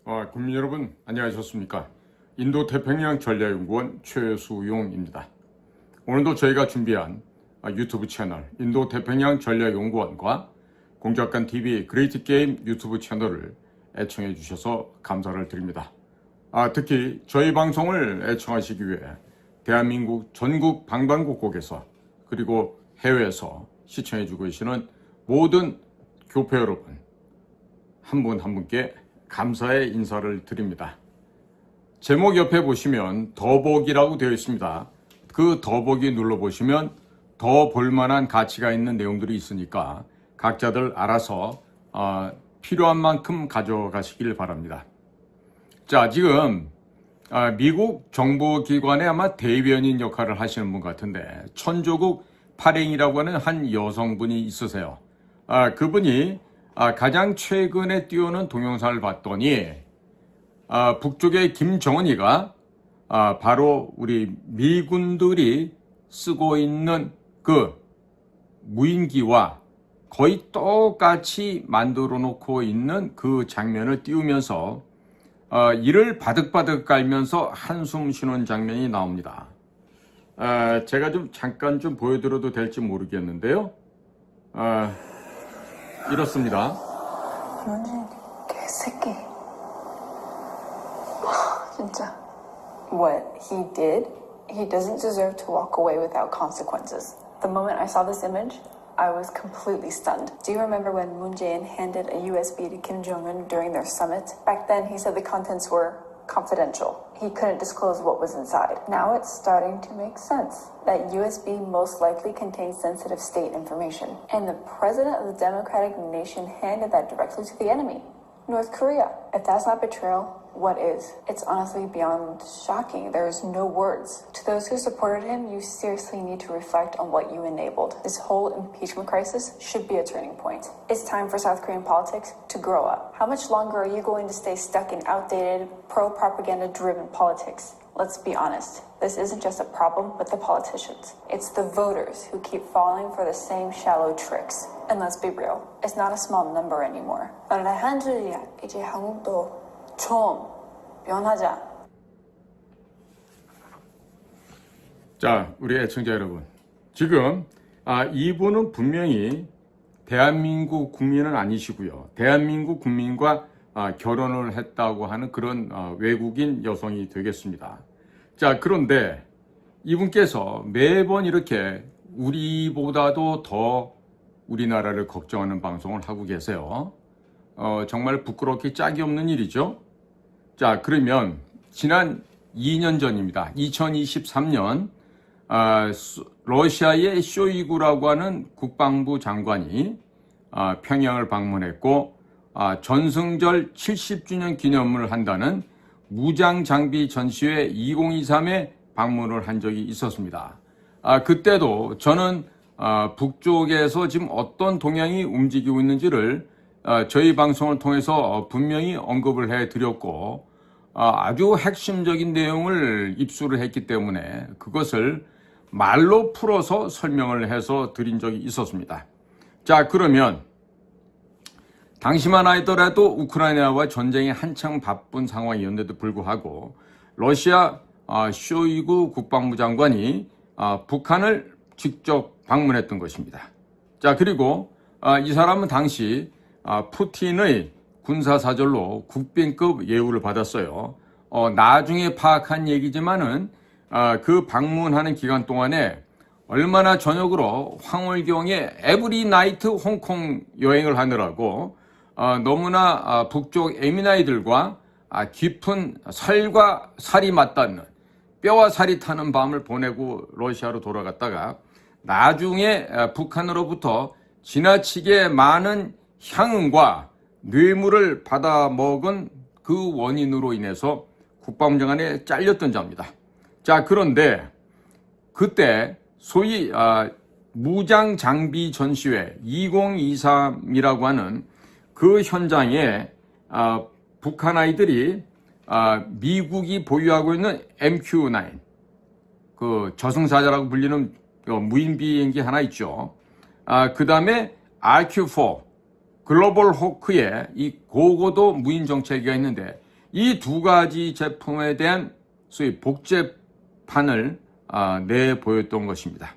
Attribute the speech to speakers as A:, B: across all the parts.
A: 국민 여러분 안녕하셨습니까? 인도태평양 전략연구원 최수용입니다. 오늘도 저희가 준비한 유튜브 채널 인도태평양 전략연구원과 공작관TV 그레이트게임 유튜브 채널을 애청해 주셔서 감사를 드립니다. 특히 저희 방송을 애청하시기 위해 대한민국 전국 방방곡곡에서 그리고 해외에서 시청해 주고 계시는 모든 교포 여러분 한 분 한 분께 감사의 인사를 드립니다. 제목 옆에 보시면 더보기라고 되어 있습니다. 그 더보기 눌러보시면 더 볼만한 가치가 있는 내용들이 있으니까 각자들 알아서 필요한 만큼 가져가시길 바랍니다. 자, 지금 미국 정보기관의 아마 대변인 역할을 하시는 분 같은데 천조국 파랭이라고 하는 한 여성분이 있으세요. 그분이 가장 최근에 띄우는 동영상을 봤더니 북쪽의 김정은이가 바로 우리 미군들이 쓰고 있는 그 무인기와 거의 똑같이 만들어 놓고 있는 그 장면을 띄우면서 이를 바득바득 깔면서 한숨 쉬는 장면이 나옵니다. 제가 좀 잠깐 좀 보여드려도 될지 모르겠는데요. 이렇습니다.
B: 개새끼. 진짜. What he did, he doesn't deserve to walk away without consequences. The moment I saw this image, I was completely stunned. Do you remember when Moon Jae-in handed a USB to Kim Jong-un during their summit? Back then, he said the contents were confidential. He couldn't disclose what was inside. Now it's starting to make sense. That USB most likely contains sensitive state information. And the president of the democratic nation handed that directly to the enemy, North Korea. If that's not betrayal, what is? It's honestly beyond shocking. There's no words. To those who supported him, you seriously need to reflect on what you enabled. This whole impeachment crisis should be a turning point. It's time for South Korean politics to grow up. How much longer are you going to stay stuck in outdated, pro-propaganda-driven politics? Let's be honest. This isn't just a problem with the politicians. It's the voters who keep falling for the same shallow tricks. And let's be real, it's not a small number anymore. 한줄이야. 이제 한국도 좀 변하자.
A: 자, 우리 애청자 여러분. 지금 이분은 분명히 대한민국 국민은 아니시고요. 대한민국 국민과 결혼을 했다고 하는 그런 외국인 여성이 되겠습니다. 자, 그런데 이분께서 매번 이렇게 우리보다도 더 우리나라를 걱정하는 방송을 하고 계세요. 정말 부끄럽게 짝이 없는 일이죠. 자, 그러면 지난 2년 전입니다. 2023년 러시아의 쇼이구라고 하는 국방부 장관이 평양을 방문했고 전승절 70주년 기념을 한다는 무장장비 전시회 2023에 방문을 한 적이 있었습니다. 그때도 저는 북쪽에서 지금 어떤 동향이 움직이고 있는지를 저희 방송을 통해서 분명히 언급을 해드렸고 아주 핵심적인 내용을 입수를 했기 때문에 그것을 말로 풀어서 설명을 해서 드린 적이 있었습니다. 자, 그러면 당시만 하더라도 우크라이나와 전쟁이 한창 바쁜 상황이었는데도 불구하고 러시아 쇼이구 국방부 장관이 북한을 직접 방문했던 것입니다. 자, 그리고 이 사람은 당시 푸틴의 군사사절로 국빈급 예우를 받았어요. 나중에 파악한 얘기지만은 그 방문하는 기간 동안에 얼마나 저녁으로 황홀경에 에브리 나이트 홍콩 여행을 하느라고 너무나 북쪽 에미나이들과 깊은 살과 살이 맞닿는 뼈와 살이 타는 밤을 보내고 러시아로 돌아갔다가 나중에 북한으로부터 지나치게 많은 향응과 뇌물을 받아먹은 그 원인으로 인해서 국방부 장관에 잘렸던 자입니다. 자, 그런데 그때 소위 무장장비 전시회 2023이라고 하는 그 현장에 북한 아이들이 미국이 보유하고 있는 MQ-9 그 저승사자라고 불리는 무인 비행기 하나 있죠. 그 다음에 RQ-4 글로벌 호크의 이 고고도 무인 정찰기가 있는데 이 두 가지 제품에 대한 소위 복제판을 내보였던 것입니다.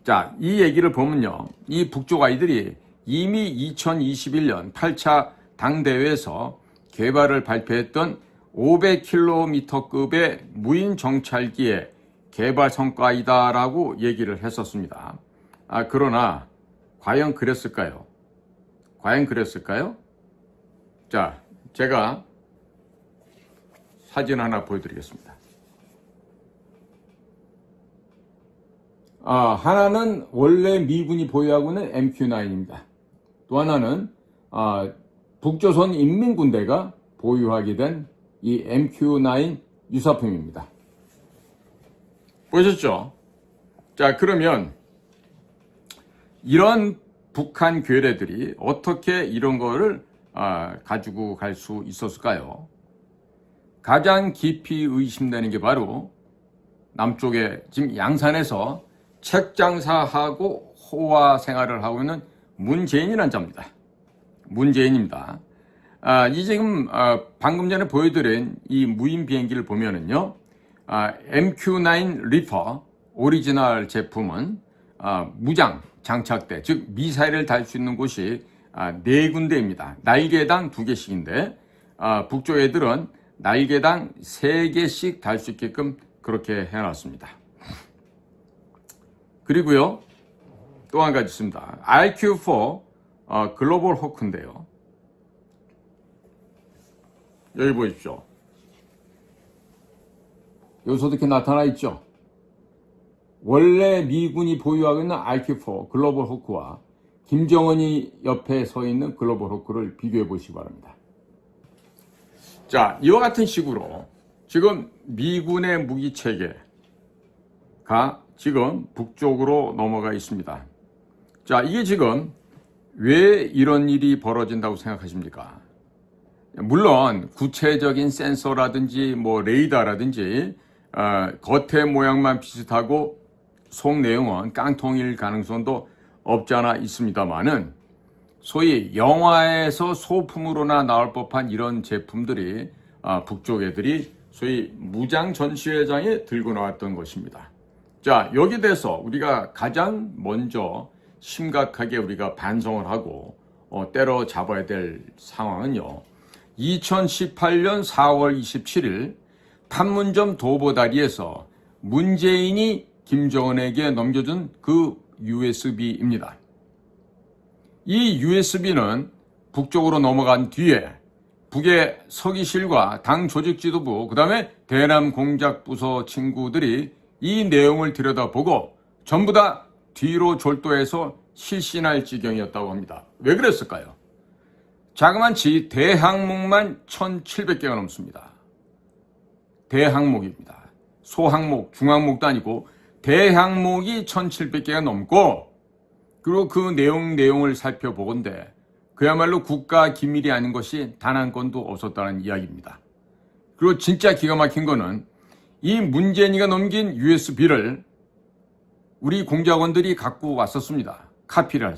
A: 자, 이 얘기를 보면요. 이 북쪽 아이들이 이미 2021년 8차 당대회에서 개발을 발표했던 500km급의 무인 정찰기의 개발 성과이다라고 얘기를 했었습니다. 그러나 과연 그랬을까요? 과연 그랬을까요? 자, 제가 사진 하나 보여드리겠습니다. 하나는 원래 미군이 보유하고 있는 MQ-9입니다. 또 하나는 북조선 인민군대가 보유하게 된 이 MQ-9 유사품입니다. 보셨죠? 자, 그러면 이런 북한 괴뢰들이 어떻게 이런 거를 가지고 갈 수 있었을까요? 가장 깊이 의심되는 게 바로 남쪽에 지금 양산에서 책 장사하고 호화 생활을 하고 있는 문재인이라는 자입니다. 문재인입니다. 이 지금 방금 전에 보여드린 이 무인 비행기를 보면은요, MQ-9 리퍼 오리지널 제품은 무장 장착대, 즉 미사일을 달 수 있는 곳이 4군데입니다. 날개당 2개씩인데 북쪽 애들은 날개당 3개씩 달 수 있게끔 그렇게 해놨습니다. 그리고요, 또 한 가지 있습니다. RQ-4 글로벌 호크인데요. 여기 보십시오. 여기서도 이렇게 나타나 있죠. 원래 미군이 보유하고 있는 RQ-4 글로벌 호크와 김정은이 옆에 서 있는 글로벌 호크를 비교해 보시기 바랍니다. 자, 이와 같은 식으로 지금 미군의 무기 체계가 지금 북쪽으로 넘어가 있습니다. 자, 이게 지금 왜 이런 일이 벌어진다고 생각하십니까? 물론 구체적인 센서라든지 레이더라든지 겉의 모양만 비슷하고 속 내용은 깡통일 가능성도 없지 않아 있습니다만은 소위 영화에서 소품으로나 나올 법한 이런 제품들이 북쪽 애들이 소위 무장 전시회장에 들고 나왔던 것입니다. 자, 여기에 대해서 우리가 가장 먼저 심각하게 우리가 반성을 하고 때려잡아야 될 상황은요, 2018년 4월 27일 판문점 도보다리에서 문재인이 김정은에게 넘겨준 그 USB입니다. 이 USB는 북쪽으로 넘어간 뒤에 북의 서기실과 당 조직 지도부, 그 다음에 대남 공작부서 친구들이 이 내용을 들여다보고 전부 다 뒤로 졸도해서 실신할 지경이었다고 합니다. 왜 그랬을까요? 자그만치 대항목만 1,700개가 넘습니다. 대항목입니다. 소항목, 중항목도 아니고 대항목이 1,700개가 넘고, 그리고 그 내용을 살펴보건대 그야말로 국가 기밀이 아닌 것이 단 한 건도 없었다는 이야기입니다. 그리고 진짜 기가 막힌 거는 이 문재인이가 넘긴 USB를 우리 공작원들이 갖고 왔었습니다. 카피를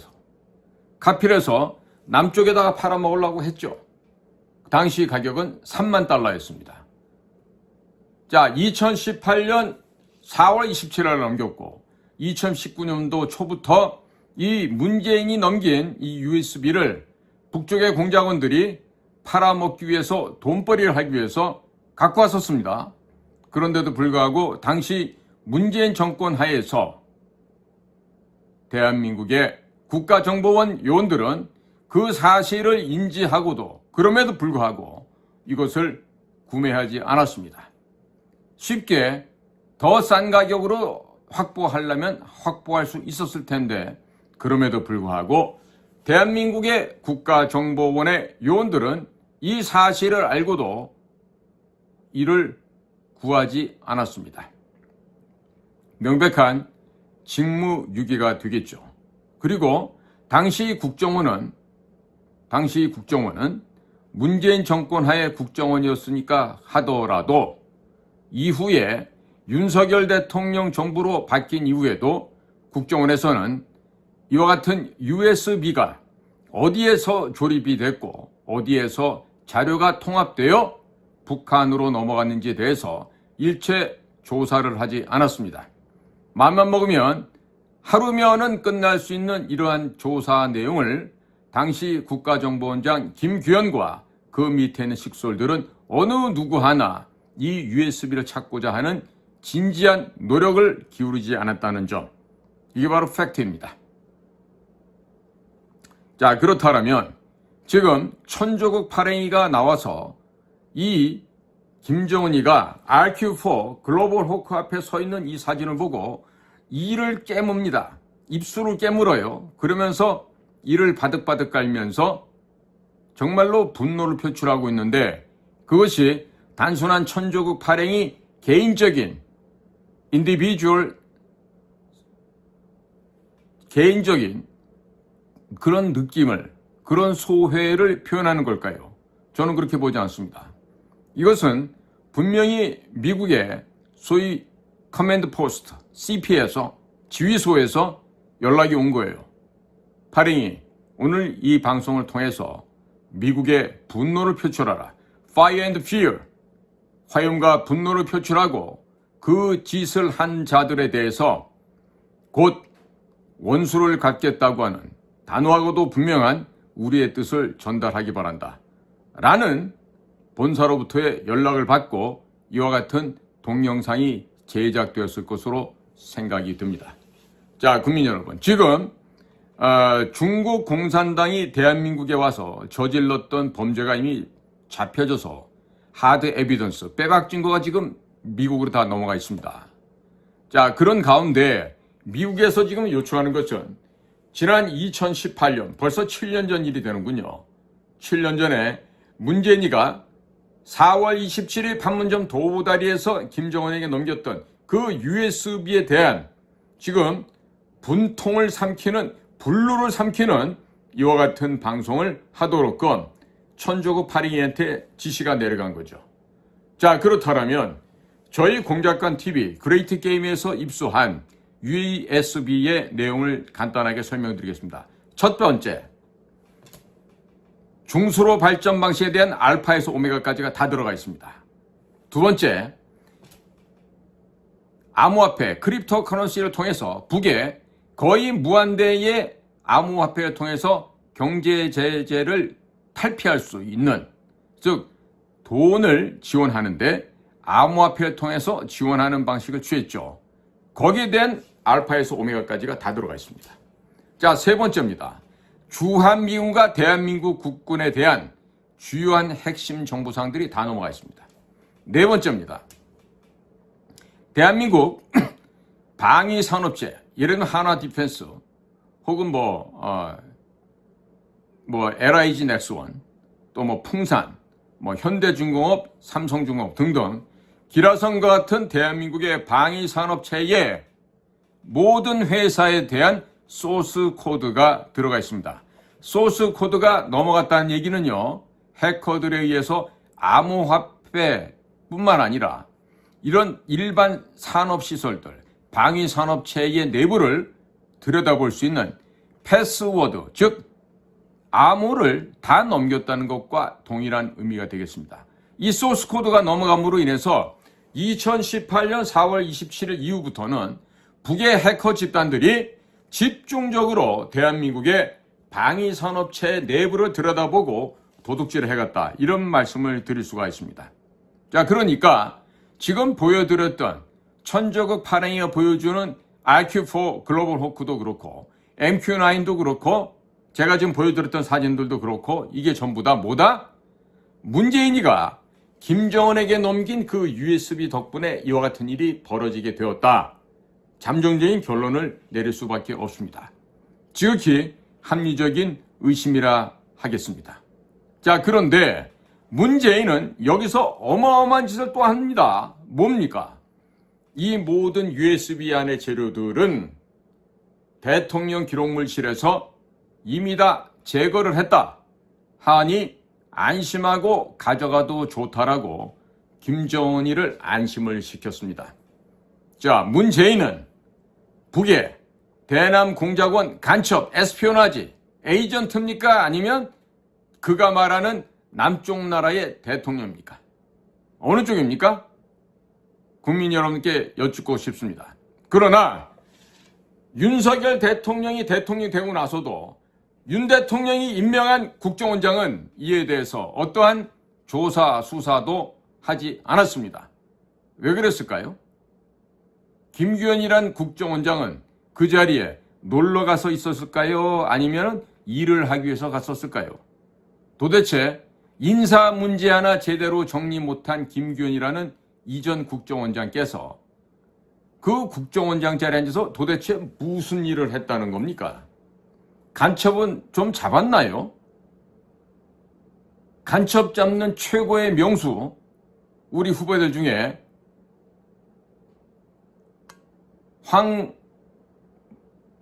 A: 해서 남쪽에다가 팔아먹으려고 했죠. 당시 가격은 3만 달러였습니다. 자, 2018년 4월 27일에 넘겼고 2019년도 초부터 이 문재인이 넘긴 이 USB를 북쪽의 공작원들이 팔아먹기 위해서 돈벌이를 하기 위해서 갖고 왔었습니다. 그런데도 불구하고 당시 문재인 정권 하에서 대한민국의 국가정보원 요원들은 그 사실을 인지하고도 그럼에도 불구하고 이것을 구매하지 않았습니다. 쉽게 더 싼 가격으로 확보하려면 확보할 수 있었을 텐데 그럼에도 불구하고 대한민국의 국가정보원의 요원들은 이 사실을 알고도 이를 구하지 않았습니다. 명백한 직무유기가 되겠죠. 그리고 당시 국정원은 문재인 정권 하에 국정원이었으니까 하더라도 이후에 윤석열 대통령 정부로 바뀐 이후에도 국정원에서는 이와 같은 USB가 어디에서 조립이 됐고 어디에서 자료가 통합되어 북한으로 넘어갔는지에 대해서 일체 조사를 하지 않았습니다. 맘만 먹으면 하루면은 끝날 수 있는 이러한 조사 내용을 당시 국가정보원장 김규현과 그 밑에 있는 식솔들은 어느 누구 하나 이 USB를 찾고자 하는 진지한 노력을 기울이지 않았다는 점, 이게 바로 팩트입니다. 자, 그렇다면 지금 천조국 발행이가 나와서 이 김정은이가 RQ4 글로벌 호크 앞에 서 있는 이 사진을 보고 이를 깨뭅니다. 입술을 깨물어요. 그러면서 이를 바득바득 깔면서 정말로 분노를 표출하고 있는데, 그것이 단순한 천조국 발행이 개인적인 그런 느낌을, 그런 소회를 표현하는 걸까요? 저는 그렇게 보지 않습니다. 이것은 분명히 미국의 소위 커맨드 포스트, CP에서, 지휘소에서 연락이 온 거예요. 발행이 오늘 이 방송을 통해서 미국의 분노를 표출하라. Fire and Fear. 화염과 분노를 표출하고 그 짓을 한 자들에 대해서 곧 원수를 갖겠다고 하는 단호하고도 분명한 우리의 뜻을 전달하기 바란다. 라는 본사로부터의 연락을 받고 이와 같은 동영상이 제작되었을 것으로 생각이 듭니다. 자, 국민 여러분, 지금 중국 공산당이 대한민국에 와서 저질렀던 범죄가 이미 잡혀져서 하드 에비던스, 빼박 증거가 지금 미국으로 다 넘어가 있습니다. 자, 그런 가운데 미국에서 지금 요청하는 것은 지난 2018년, 벌써 7년 전 일이 되는군요. 7년 전에 문재인이가 4월 27일 판문점 도보다리에서 김정은에게 넘겼던 그 USB에 대한 지금 분통을 삼키는, 분루를 삼키는 이와 같은 방송을 하도록끔 천조국 발행이한테 지시가 내려간 거죠. 자, 그렇다면 저희 공작관 TV 그레이트 게임에서 입수한 USB의 내용을 간단하게 설명드리겠습니다. 첫 번째, 중수로 발전 방식에 대한 알파에서 오메가까지가 다 들어가 있습니다. 두 번째, 암호화폐, 크립토 커런시를 통해서 북에 거의 무한대의 암호화폐를 통해서 경제 제재를 탈피할 수 있는, 즉 돈을 지원하는데 암호화폐를 통해서 지원하는 방식을 취했죠. 거기에 대한 알파에서 오메가까지가 다 들어가 있습니다. 자, 세 번째입니다. 주한미군과 대한민국 국군에 대한 주요한 핵심 정보사항들이 다 넘어가 있습니다. 네 번째입니다. 대한민국 방위산업체, 예를 들면 한화 디펜스, 혹은 LIG 넥스원, 또 풍산, 현대중공업, 삼성중공업 등등 기라성과 같은 대한민국의 방위산업체의 모든 회사에 대한 소스 코드가 들어가 있습니다. 소스 코드가 넘어갔다는 얘기는요, 해커들에 의해서 암호화폐뿐만 아니라 이런 일반 산업시설들, 방위산업체의 내부를 들여다볼 수 있는 패스워드, 즉 암호를 다 넘겼다는 것과 동일한 의미가 되겠습니다. 이 소스 코드가 넘어감으로 인해서 2018년 4월 27일 이후부터는 북의 해커 집단들이 집중적으로 대한민국의 방위산업체 내부를 들여다보고 도둑질을 해갔다, 이런 말씀을 드릴 수가 있습니다. 자, 그러니까 지금 보여드렸던 천조국 발행이가 보여주는 RQ4 글로벌 호크도 그렇고 MQ9도 그렇고 제가 지금 보여드렸던 사진들도 그렇고 이게 전부 다 뭐다? 문재인이가 김정은에게 넘긴 그 USB 덕분에 이와 같은 일이 벌어지게 되었다. 잠정적인 결론을 내릴 수밖에 없습니다. 지극히 합리적인 의심이라 하겠습니다. 자, 그런데 문재인은 여기서 어마어마한 짓을 또 합니다. 뭡니까? 이 모든 USB 안의 재료들은 대통령 기록물실에서 이미 다 제거를 했다 하니 안심하고 가져가도 좋다라고 김정은이를 안심을 시켰습니다. 자, 문재인은 북의 대남 공작원 간첩, 에스피오나지, 에이전트입니까? 아니면 그가 말하는 남쪽 나라의 대통령입니까? 어느 쪽입니까? 국민 여러분께 여쭙고 싶습니다. 그러나 윤석열 대통령이 대통령이 되고 나서도 윤 대통령이 임명한 국정원장은 이에 대해서 어떠한 조사, 수사도 하지 않았습니다. 왜 그랬을까요? 김규현이란 국정원장은 그 자리에 놀러 가서 있었을까요? 아니면 일을 하기 위해서 갔었을까요? 도대체 인사 문제 하나 제대로 정리 못한 김규현이라는 이전 국정원장께서 그 국정원장 자리에 앉아서 도대체 무슨 일을 했다는 겁니까? 간첩은 좀 잡았나요? 간첩 잡는 최고의 명수, 우리 후배들 중에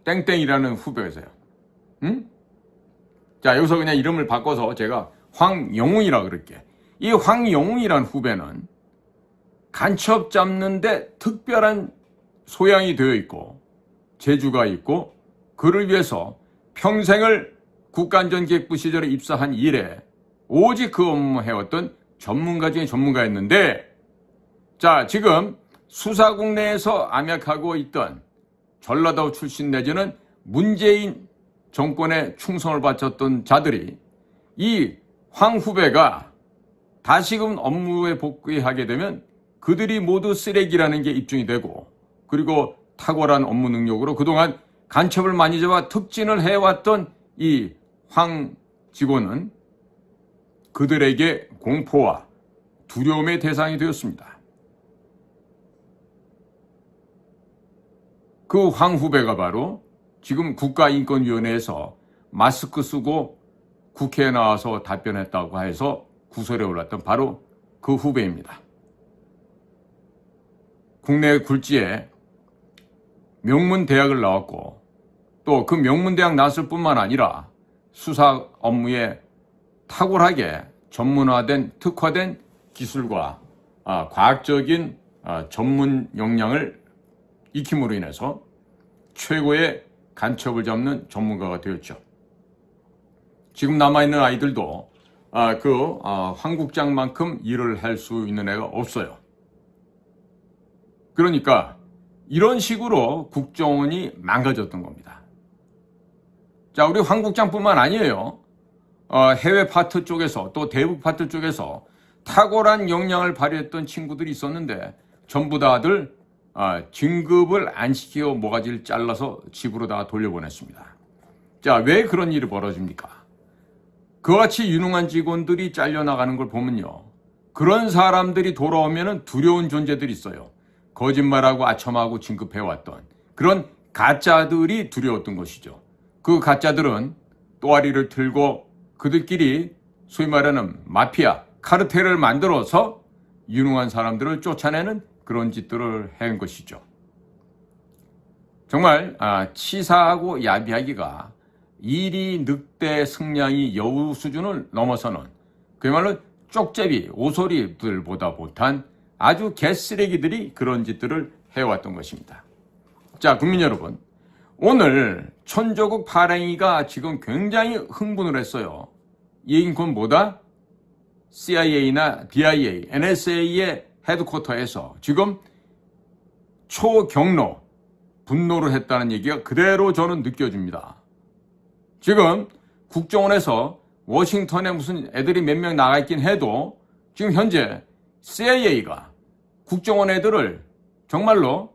A: 황땡땡이라는 후배가 있어요. 응? 자, 여기서 그냥 이름을 바꿔서 제가 황영웅이라 그럴게. 이 황영웅이라는 후배는 간첩 잡는데 특별한 소양이 되어 있고 재주가 있고 그를 위해서 평생을 국가안전기획부 시절에 입사한 이래 오직 그 업무 해왔던 전문가 중에 전문가였는데, 자, 지금 수사국 내에서 암약하고 있던 전라도 출신 내지는 문재인 정권에 충성을 바쳤던 자들이 이 황 후배가 다시금 업무에 복귀하게 되면 그들이 모두 쓰레기라는 게 입증이 되고, 그리고 탁월한 업무 능력으로 그동안 간첩을 많이 잡아 특진을 해왔던 이 황 직원은 그들에게 공포와 두려움의 대상이 되었습니다. 그 황 후배가 바로 지금 국가인권위원회에서 마스크 쓰고 국회에 나와서 답변했다고 해서 구설에 올랐던 바로 그 후배입니다. 국내 굴지에 명문대학을 나왔고 또 그 명문대학 나왔을 뿐만 아니라 수사 업무에 탁월하게 전문화된 특화된 기술과 과학적인 전문 역량을 익힘으로 인해서 최고의 간첩을 잡는 전문가가 되었죠. 지금 남아있는 아이들도 황 국장만큼 일을 할 수 있는 애가 없어요. 그러니까 이런 식으로 국정원이 망가졌던 겁니다. 자, 우리 황 국장뿐만 아니에요. 해외 파트 쪽에서 또 대북 파트 쪽에서 탁월한 역량을 발휘했던 친구들이 있었는데 전부 다들 진급을 안 시키고 모가지를 잘라서 집으로 다 돌려보냈습니다. 자, 왜 그런 일이 벌어집니까? 그와 같이 유능한 직원들이 잘려나가는 걸 보면요, 그런 사람들이 돌아오면 두려운 존재들이 있어요. 거짓말하고 아첨하고 진급해왔던 그런 가짜들이 두려웠던 것이죠. 그 가짜들은 또아리를 틀고 그들끼리 소위 말하는 마피아, 카르텔을 만들어서 유능한 사람들을 쫓아내는 그런 짓들을 한 것이죠. 정말 치사하고 야비하기가 일이 늑대 승량이 여우 수준을 넘어서는 그야말로 쪽제비, 오소리들보다 못한 아주 개쓰레기들이 그런 짓들을 해왔던 것입니다. 자, 국민 여러분, 오늘 천조국 발행위가 지금 굉장히 흥분을 했어요. 이 얘기는 그건 뭐다? CIA나 DIA, NSA의 헤드쿼터에서 지금 초경로 분노를 했다는 얘기가 그대로 저는 느껴집니다. 지금 국정원에서 워싱턴에 무슨 애들이 몇 명 나가 있긴 해도 지금 현재 CIA가 국정원 애들을 정말로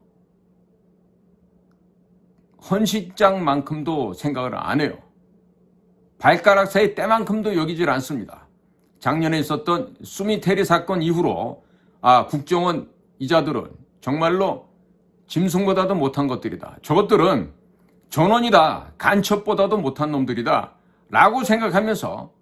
A: 헌식장만큼도 생각을 안 해요. 발가락 사이 때만큼도 여기질 않습니다. 작년에 있었던 수미테리 사건 이후로 국정원 이자들은 정말로 짐승보다도 못한 것들이다. 저것들은 전원이다. 간첩보다도 못한 놈들이다. 라고 생각하면서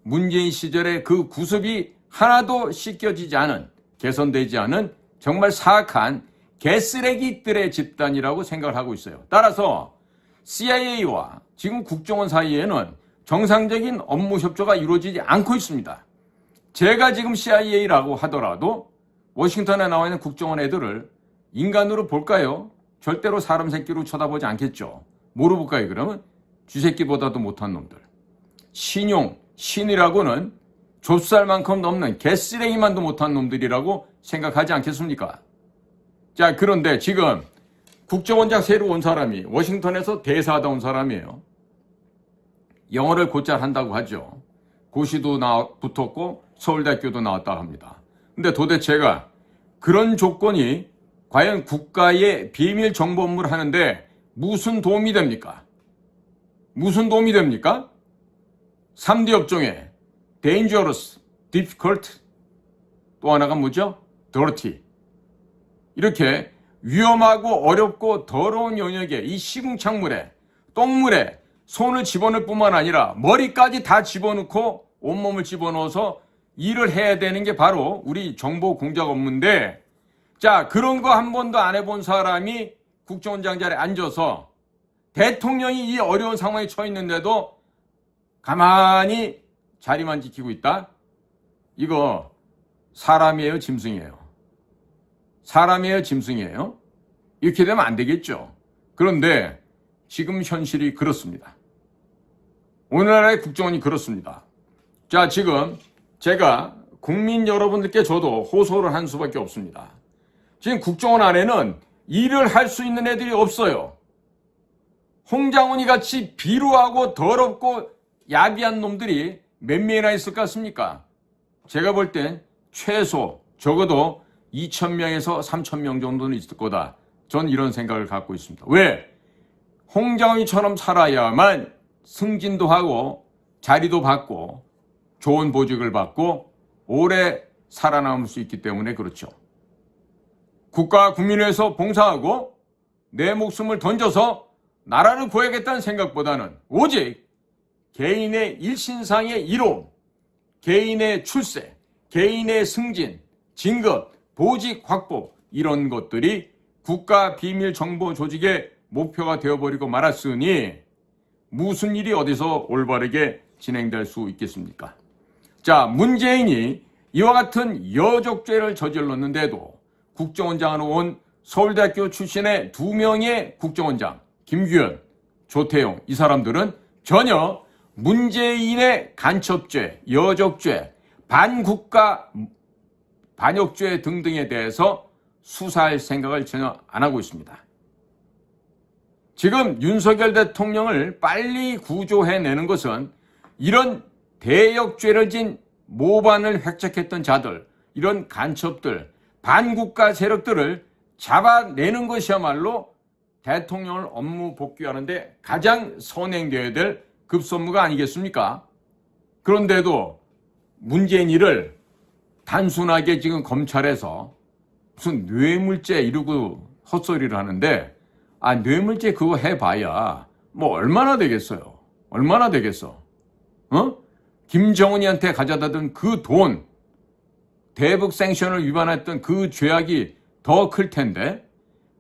A: 문재인 시절에 그 구습이 하나도 씻겨지지 않은, 개선되지 않은 정말 사악한 개쓰레기들의 집단이라고 생각을 하고 있어요. 따라서 CIA와 지금 국정원 사이에는 정상적인 업무 협조가 이루어지지 않고 있습니다. 제가 지금 CIA라고 하더라도 워싱턴에 나와 있는 국정원 애들을 인간으로 볼까요? 절대로 사람 새끼로 쳐다보지 않겠죠. 뭐로 볼까요? 그러면 쥐새끼보다도 못한 놈들. 신용, 신이라고는 좁쌀만큼 넘는 개쓰레기만도 못한 놈들이라고 생각하지 않겠습니까? 자, 그런데 지금 국정원장 새로 온 사람이 워싱턴에서 대사하다 온 사람이에요. 영어를 곧잘 한다고 하죠. 고시도 붙었고 서울대학교도 나왔다고 합니다. 근데 도대체가 그런 조건이 과연 국가의 비밀 정보 업무를 하는데 무슨 도움이 됩니까? 무슨 도움이 됩니까? 3D 업종에 dangerous, difficult, 또 하나가 뭐죠? dirty. 이렇게 위험하고 어렵고 더러운 영역에 이 시궁창물에 똥물에 손을 집어넣을 뿐만 아니라 머리까지 다 집어넣고 온몸을 집어넣어서 일을 해야 되는 게 바로 우리 정보 공작 업무인데, 자, 그런 거 한 번도 안 해본 사람이 국정원장 자리에 앉아서 대통령이 이 어려운 상황에 처해 있는데도 가만히 자리만 지키고 있다? 이거 사람이에요, 짐승이에요? 사람이에요, 짐승이에요? 이렇게 되면 안 되겠죠. 그런데 지금 현실이 그렇습니다. 오늘날의 국정원이 그렇습니다. 자, 지금 제가 국민 여러분들께 저도 호소를 한 수밖에 없습니다. 지금 국정원 안에는 일을 할 수 있는 애들이 없어요. 홍장훈이 같이 비루하고 더럽고 야비한 놈들이 몇 명이나 있을 것 같습니까? 제가 볼 땐 최소 적어도 2,000명에서 3,000명 정도는 있을 거다. 전 이런 생각을 갖고 있습니다. 왜? 홍장훈이처럼 살아야만 승진도 하고 자리도 받고 좋은 보직을 받고 오래 살아남을 수 있기 때문에 그렇죠. 국가와 국민을 위해서 봉사하고 내 목숨을 던져서 나라를 구해야겠다는 생각보다는 오직 개인의 일신상의 이로움, 개인의 출세, 개인의 승진, 진급, 보직 확보 이런 것들이 국가 비밀 정보 조직의 목표가 되어버리고 말았으니 무슨 일이 어디서 올바르게 진행될 수 있겠습니까? 자, 문재인이 이와 같은 여적죄를 저질렀는데도 국정원장으로 온 서울대학교 출신의 2명의 국정원장, 김규현, 조태용, 이 사람들은 전혀 문재인의 간첩죄, 여적죄, 반국가 반역죄 등등에 대해서 수사할 생각을 전혀 안 하고 있습니다. 지금 윤석열 대통령을 빨리 구조해내는 것은 이런 대역죄를 진 모반을 획책했던 자들, 이런 간첩들, 반국가 세력들을 잡아내는 것이야말로 대통령을 업무 복귀하는데 가장 선행되어야 될 급선무가 아니겠습니까? 그런데도 문재인 일을 단순하게 지금 검찰에서 무슨 뇌물죄 이러고 헛소리를 하는데, 뇌물죄 그거 해봐야 뭐 얼마나 되겠어요? 얼마나 되겠어? 김정은이한테 가져다 둔 그 돈, 대북 생션을 위반했던 그 죄악이 더 클 텐데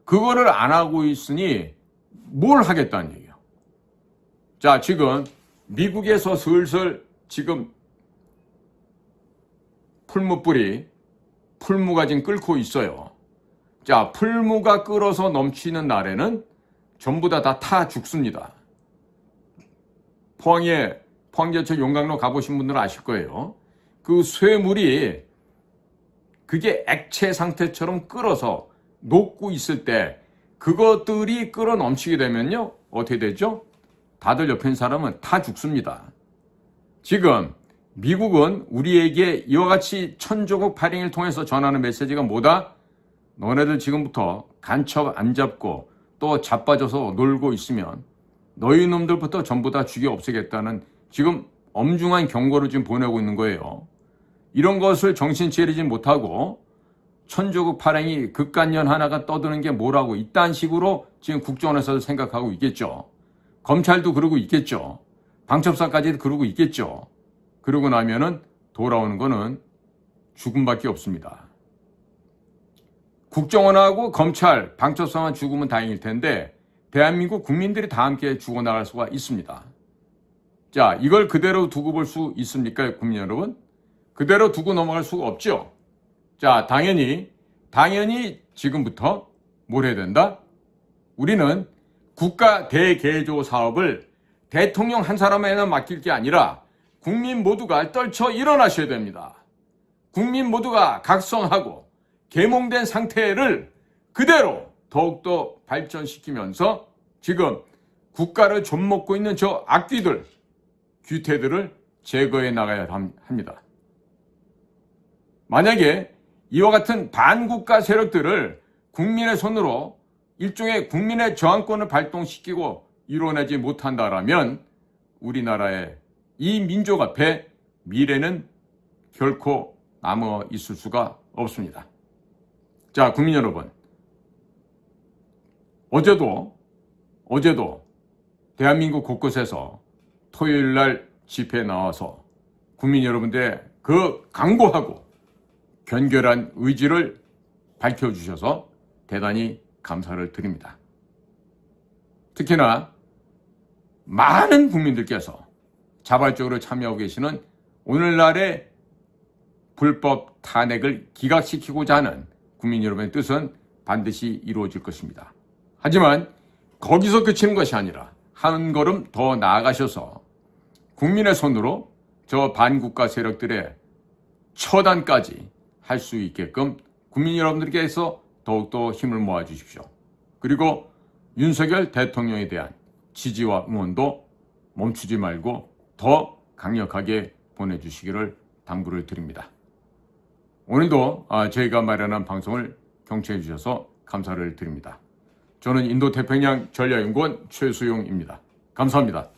A: 그거를 안 하고 있으니 뭘 하겠다는 얘기예요. 자, 지금 미국에서 슬슬 지금 풀무가 지금 끓고 있어요. 자, 풀무가 끓어서 넘치는 날에는 전부 다 타 죽습니다. 포항제철 용강로 가보신 분들은 아실 거예요. 그 쇠물이 그게 액체 상태처럼 끓어서 녹고 있을 때 그것들이 끓어 넘치게 되면요, 어떻게 되죠? 다들 옆에 있는 사람은 타 죽습니다. 지금 미국은 우리에게 이와 같이 천조국 발행을 통해서 전하는 메시지가 뭐다? 너네들 지금부터 간첩 안 잡고 또 자빠져서 놀고 있으면 너희 놈들부터 전부 다 죽여 없애겠다는 지금 엄중한 경고를 지금 보내고 있는 거예요. 이런 것을 정신 차리지 못하고 천조국 발행이 극간년 하나가 떠드는 게 뭐라고 이딴 식으로 지금 국정원에서도 생각하고 있겠죠. 검찰도 그러고 있겠죠. 방첩사까지도 그러고 있겠죠. 그러고 나면은 돌아오는 거는 죽음밖에 없습니다. 국정원하고 검찰, 방첩사만 죽으면 다행일 텐데 대한민국 국민들이 다 함께 죽어나갈 수가 있습니다. 자, 이걸 그대로 두고 볼 수 있습니까, 국민 여러분? 그대로 두고 넘어갈 수가 없죠. 자, 당연히 지금부터 뭘 해야 된다? 우리는 국가 대개조 사업을 대통령 한 사람에게만 맡길 게 아니라 국민 모두가 떨쳐 일어나셔야 됩니다. 국민 모두가 각성하고 계몽된 상태를 그대로 더욱더 발전시키면서 지금 국가를 좀먹고 있는 저 악귀들, 귀태들을 제거해 나가야 합니다. 만약에 이와 같은 반국가 세력들을 국민의 손으로 일종의 국민의 저항권을 발동시키고 이뤄내지 못한다라면 우리나라의 이 민족 앞에 미래는 결코 남아 있을 수가 없습니다. 자, 국민 여러분. 어제도 대한민국 곳곳에서 토요일 날 집회에 나와서 국민 여러분들의 그 강고하고 견결한 의지를 밝혀주셔서 대단히 감사를 드립니다. 특히나 많은 국민들께서 자발적으로 참여하고 계시는 오늘날의 불법 탄핵을 기각시키고자 하는 국민 여러분의 뜻은 반드시 이루어질 것입니다. 하지만 거기서 그치는 것이 아니라 한 걸음 더 나아가셔서 국민의 손으로 저 반국가 세력들의 처단까지 할 수 있게끔 국민 여러분들께서 더욱더 힘을 모아 주십시오. 그리고 윤석열 대통령에 대한 지지와 응원도 멈추지 말고 더 강력하게 보내주시기를 당부를 드립니다. 오늘도 저희가 마련한 방송을 경청해 주셔서 감사를 드립니다. 저는 인도태평양 전략연구원 최수용입니다. 감사합니다.